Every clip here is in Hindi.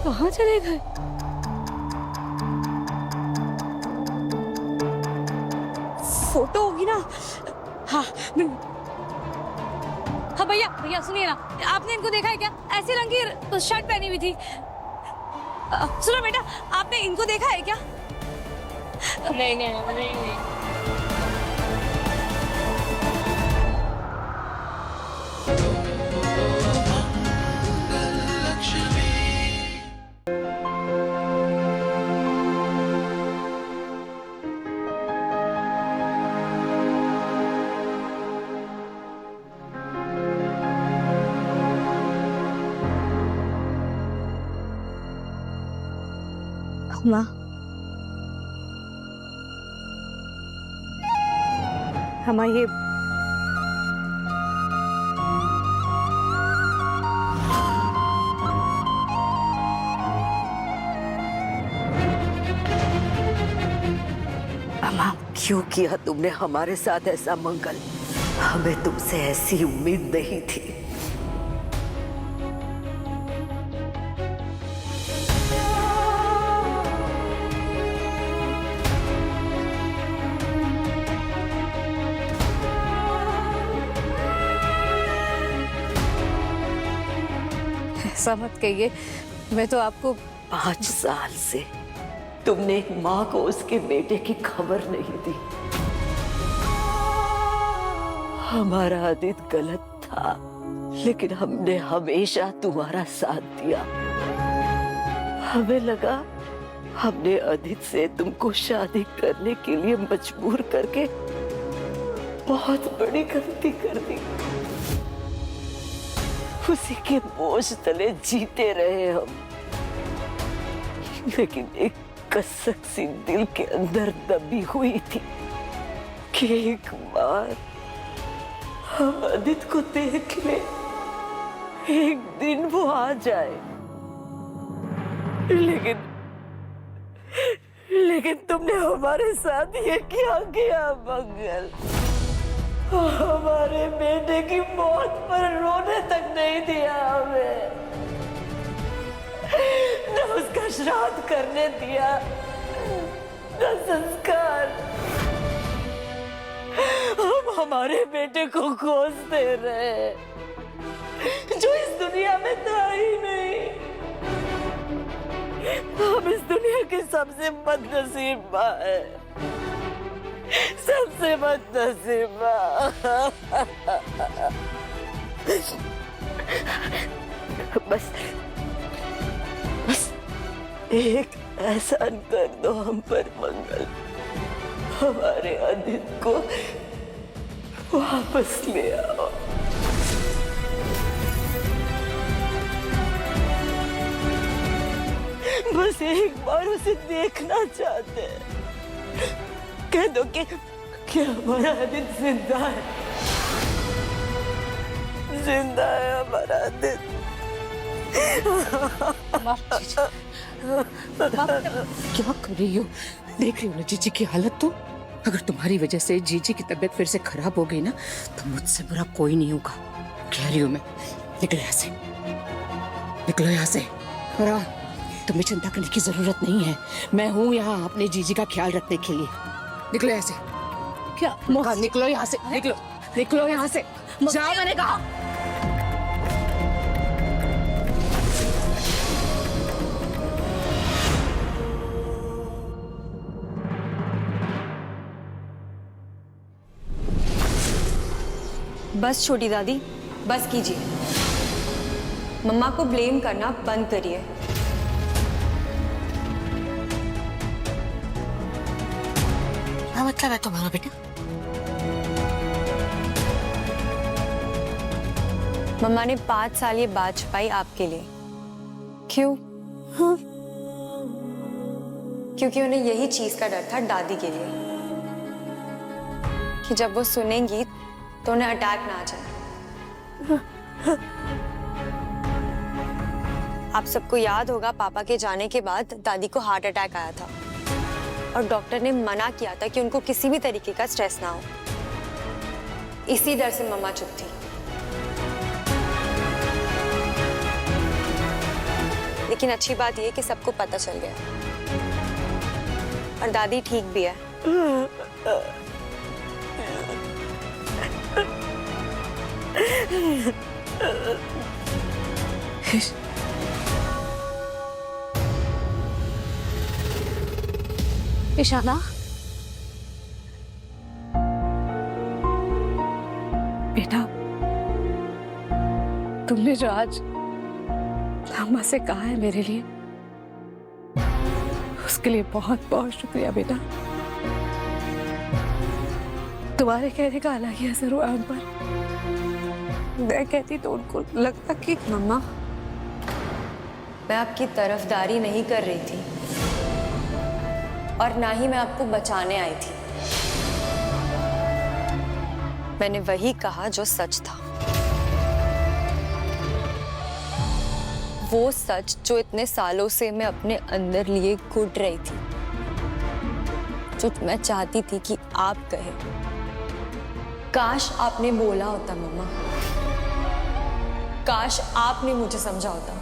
कहाँ चले गए? फोटो होगी ना? हाँ हाँ भैया भैया सुनिए ना, आपने इनको देखा है क्या? ऐसे रंग की शर्ट पहनी हुई थी। सुनो बेटा, आपने इनको देखा है क्या? नहीं नहीं नहीं नहीं। माँ, ये अम्मा, क्यों किया तुमने हमारे साथ ऐसा मंगल? हमें तुमसे ऐसी उम्मीद नहीं थी। ऐसा मत कहिए, मैं तो आपको 5 साल से तुमने एक माँ को उसके बेटे की खबर नहीं दी। हमारा आदित गलत था, लेकिन हमने हमेशा तुम्हारा साथ दिया। हमें लगा हमने आदित से तुमको शादी करने के लिए मजबूर करके बहुत बड़ी गलती कर दी। उसी के बोझ तले जीते रहे हम, लेकिन एक कसक सी दिल के अंदर दबी हुई थी कि एक बार हम आदित को देख ले, एक दिन वो आ जाए। लेकिन तुमने हमारे साथ ये क्या किया मंगल? हमारे बेटे की मौत पर रोने तक नहीं दिया हमें, न उसका श्राद्ध करने दिया, न संस्कार। हम हमारे बेटे को खोजते रहे, जो इस दुनिया में था ही नहीं। हम इस दुनिया के सबसे बदनसीब माँ है, सबसे बदनसीब माँ। बस एक एहसान कर दो हम पर मंगल, हमारे आदित को वापस ले आओ। बस एक बार उसे देखना चाहते हैं। कह दो कि हमारा आदित जिंदा है, जिंदा है हमारा आदित। क्या कर रही हो? देख रही हो ना जीजी की हालत? तो अगर तुम्हारी वजह से जीजी की तबीयत फिर से खराब हो गई ना, तो मुझसे बुरा कोई नहीं होगा। कह रही हूँ मैं, निकलो यहाँ से, निकलो यहाँ से। और तुम्हें चिंता करने की जरूरत नहीं है, मैं हूँ यहाँ अपने जीजी का ख्याल रखने के लिए। निकलो यहाँ से। क्या? निकलो यहाँ से, निकलो, निकलो यहाँ से, जाओ मैंने कहा। बस छोटी दादी, बस कीजिए। मम्मा को ब्लेम करना बंद करिए। क्या मतलब है तुम्हारा बेटा? मम्मा ने 5 साल ये बात छुपाई आपके लिए। क्यों? हाँ? क्योंकि उन्हें यही चीज का डर था दादी के लिए, कि जब वो सुनेंगी तो उन्हें अटैक ना आ जाए। आप सबको याद होगा, पापा के जाने के बाद दादी को हार्ट अटैक आया था और डॉक्टर ने मना किया था कि उनको किसी भी तरीके का स्ट्रेस ना हो। इसी डर से मम्मा चुप थी। लेकिन अच्छी बात यह कि सबको पता चल गया और दादी ठीक भी है। ईशाना, बेटा, तुमने जो आज अम्मा से कहा है मेरे लिए, उसके लिए बहुत बहुत शुक्रिया बेटा। तुम्हारे कहने का अलग ही असर हुआ उन पर। मैं कहती तो उनको लगता कि मम्मा, मैं आपकी तरफदारी नहीं कर रही थी और ना ही मैं आपको बचाने आई थी। मैंने वही कहा जो सच था, वो सच जो इतने सालों से मैं अपने अंदर लिए घुट रही थी, जो मैं चाहती थी कि आप कहे। काश आपने बोला होता मम्मा, काश आपने मुझे समझा होता।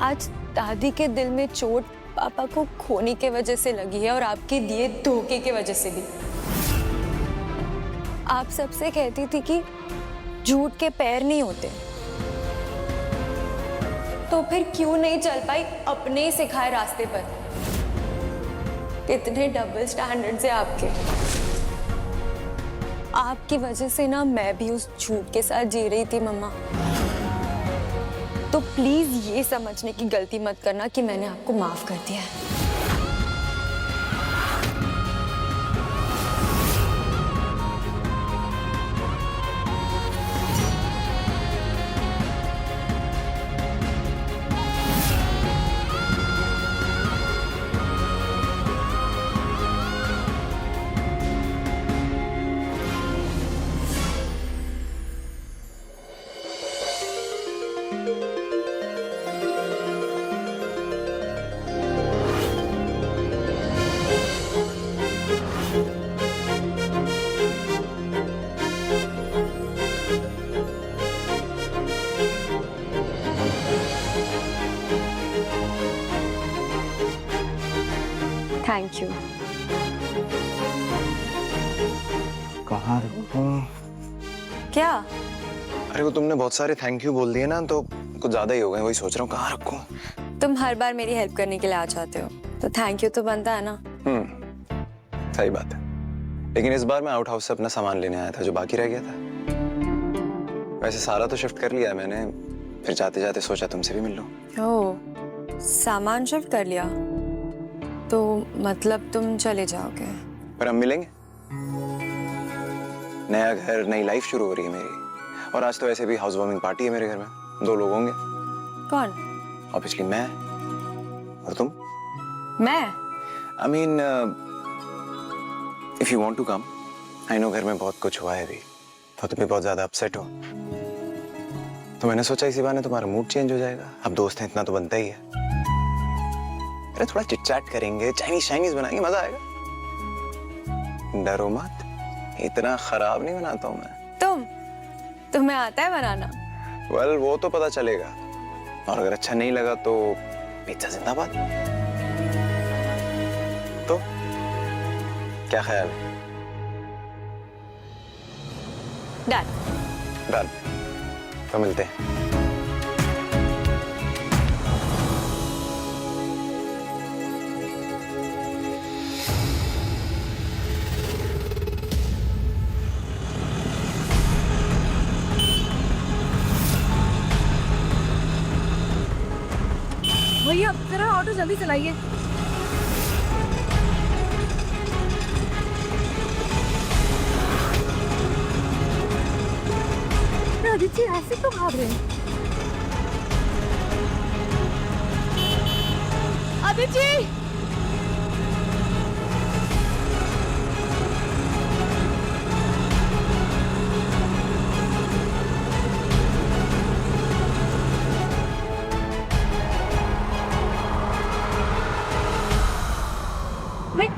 आज दादी के दिल में चोट पापा को खोने के वजह से लगी है और आपके दिए धोखे के वजह से भी। आप सबसे कहती थी कि झूठ के पैर नहीं होते, तो फिर क्यों नहीं चल पाई अपने सिखाए रास्ते पर? कितने डबल स्टैंडर्ड से आपकी वजह से ना मैं भी उस झूठ के साथ जी रही थी मम्मा। तो प्लीज ये समझने की गलती मत करना कि मैंने आपको माफ कर दिया है। Thank you. कहाँ रखूं? क्या? अरे वो तुमने बहुत सारे थैंक यू बोल दिए ना, तो कुछ ज्यादा ही हो गए। वही सोच रहा हूँ कहाँ रखूं। तुम हर बार मेरी हेल्प करने के लिए आ जाते हो, तो थैंक यू तो बनता है ना। सही बात है, लेकिन इस बार मैं आउट हाउस से अपना सामान लेने आया था जो बाकी रह गया था। वैसे सारा तो शिफ्ट कर लिया है मैंने, फिर जाते जाते सोचा तुमसे भी मिल लूं। ओह, सामान शिफ्ट कर लिया, तो मतलब तुम चले जाओगे? पर हम मिलेंगे। नया घर, नई लाइफ शुरू हो रही है मेरी, और आज तो ऐसे भी हाउस वार्मिंग पार्टी है मेरे घर में। 2 लोग होंगे। कौन? ऑब्वियसली मैं और तुम। मैं? I mean if you want to come. I know घर में बहुत कुछ हुआ है अभी, तो तुम भी बहुत ज्यादा अपसेट हो, तो मैंने सोचा इसी बहाने तुम्हारा मूड चेंज हो जाएगा। अब दोस्त हैं, इतना तो बनता ही है। अरे थोड़ा चिट चैट करेंगे, चाइनीज बनाएंगे, मजा आएगा। डरो मत, इतना खराब नहीं बनाता हूं मैं। तुम्हें आता है बनाना? वेल, वो तो पता चलेगा, और अगर अच्छा नहीं लगा तो पिज्जा जिंदाबाद। तो क्या ख्याल है? डन। तो मिलते हैं। भैया जरा ऑटो जल्दी चलाइए। आदित्य ऐसे तो भाग रहे हैं। आदित्य!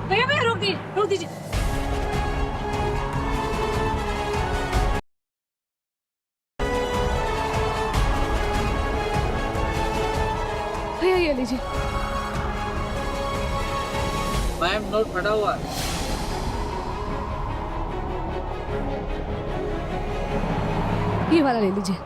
भैया भैया रोक दीजिए। भैया ये लीजिए। मैम नोट फटा हुआ है। ये वाला ले लीजिए।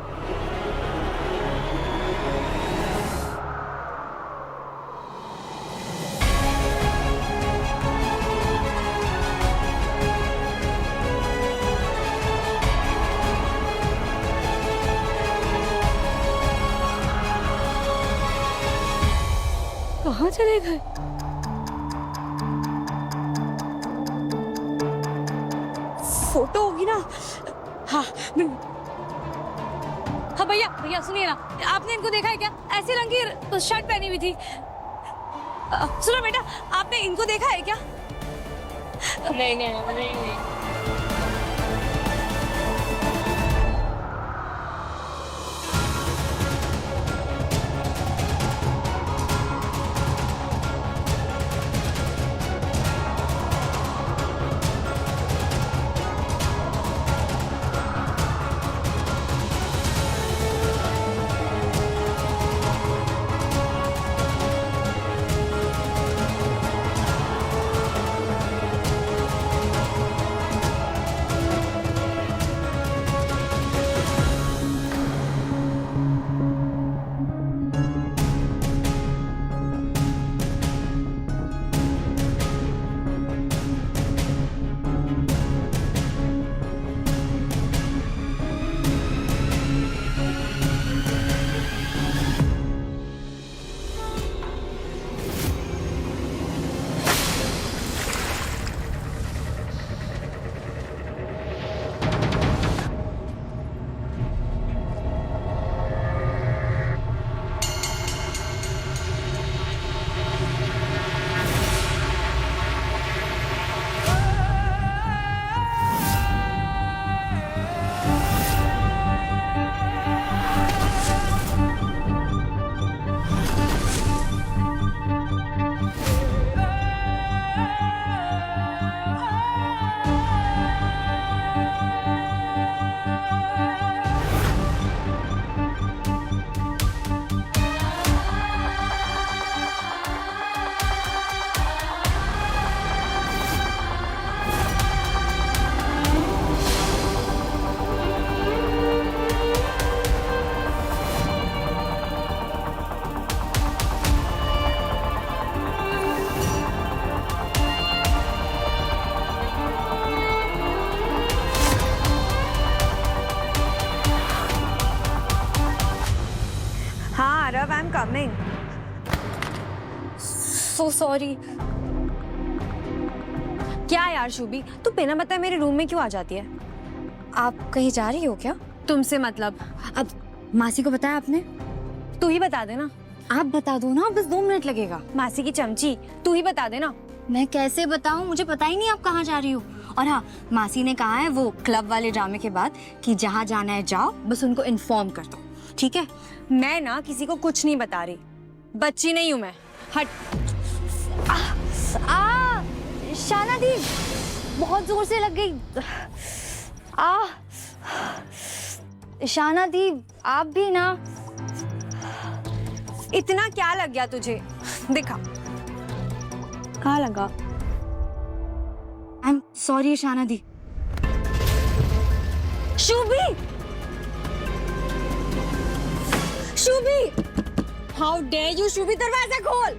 कहाँ चले गए? फोटो होगी ना? हाँ हाँ भैया भैया सुनिए ना, आपने इनको देखा है क्या? ऐसे रंग की शर्ट पहनी हुई थी। सुनो बेटा, आपने इनको देखा है क्या? नहीं नहीं नहीं नहीं। हाँ Aarav, I am coming. So sorry. क्या यार शुभी, तू बिना बताए मेरे रूम में क्यों आ जाती है? आप कहीं जा रही हो क्या? तुमसे मतलब? अब मासी को बताया आपने? तू ही बता देना। आप बता दो ना, बस 2 मिनट लगेगा। मासी की चमची, तू ही बता देना। मैं कैसे बताऊं, मुझे पता ही नहीं आप कहाँ जा रही हो। और हाँ, मासी ने कहा है वो क्लब वाले ड्रामे के बाद कि जहाँ जाना है जाओ, बस उनको इन्फॉर्म कर दो, ठीक है? मैं ना किसी को कुछ नहीं बता रही, बच्ची नहीं हूं मैं। हट। शाना दी, बहुत जोर से लग गई। शाना दी, आप भी ना। इतना क्या लग गया तुझे? दिखा। कहाँ लगा? आई एम सॉरी शाना दी। Shubhi, Shubhi, how dare you Shubhi, दरवाजा खोल।